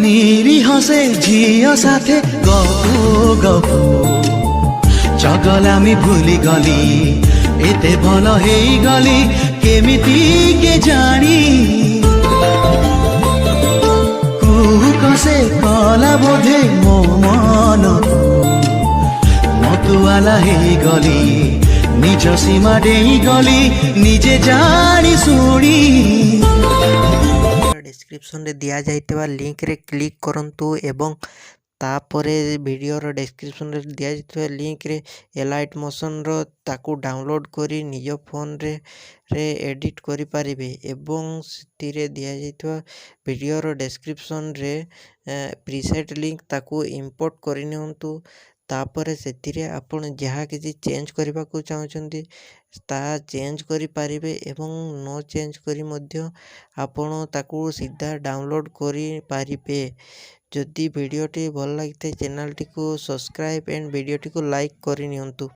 ନିରୀହ ସେ ଝିଅ ସାଥେ ଗପୁ ଗପୁ ଚଗଲାମି ଭୁଲିଗଲି ଏତେ ଭଲ ହେଇଗଲି କେମିତି କେଜାଣି କୁହୁକ ସେ କଲା ବୋଧେ ମୋ ମନକୁ ମତୁଆଲା ହେଇଗଲି ନିଜ ସୀମା ଡେଇଁଗଲି ନିଜେ ଜାଣି ଶୁଣି। ଡେସ୍କ୍ରିପ୍ସନରେ ଦିଆଯାଇଥିବା ଲିଙ୍କରେ କ୍ଲିକ୍ କରନ୍ତୁ ଏବଂ ତାପରେ ଭିଡ଼ିଓର ଡେସ୍କ୍ରିପ୍ସନରେ ଦିଆଯାଇଥିବା ଲିଙ୍କରେ ଏଲାଇଟ୍ ମୋସନ୍ର ତାକୁ ଡାଉନଲୋଡ଼୍ କରି ନିଜ ଫୋନରେ ଏଡ଼ିଟ୍ କରିପାରିବେ ଏବଂ ସେଥିରେ ଦିଆଯାଇଥିବା ଭିଡ଼ିଓର ଡେସ୍କ୍ରିପ୍ସନରେ ପ୍ରିସେଟ୍ ଲିଙ୍କ ତାକୁ ଇମ୍ପୋର୍ଟ କରିନିଅନ୍ତୁ। ତାପରେ ସେଥିରେ ଆପଣ ଯାହା କିଛି ଚେଞ୍ଜ କରିବାକୁ ଚାହୁଁଛନ୍ତି ତାହା ଚେଞ୍ଜ କରିପାରିବେ ଏବଂ ନ ଚେଞ୍ଜ କରି ମଧ୍ୟ ଆପଣ ତାକୁ ସିଧା ଡାଉନଲୋଡ଼୍ କରିପାରିବେ। ଯଦି ଭିଡ଼ିଓଟି ଭଲ ଲାଗିଥାଏ ଚ୍ୟାନେଲଟିକୁ ସବସ୍କ୍ରାଇବ୍ ଏଣ୍ଡ ଭିଡ଼ିଓଟିକୁ ଲାଇକ୍ କରିନିଅନ୍ତୁ।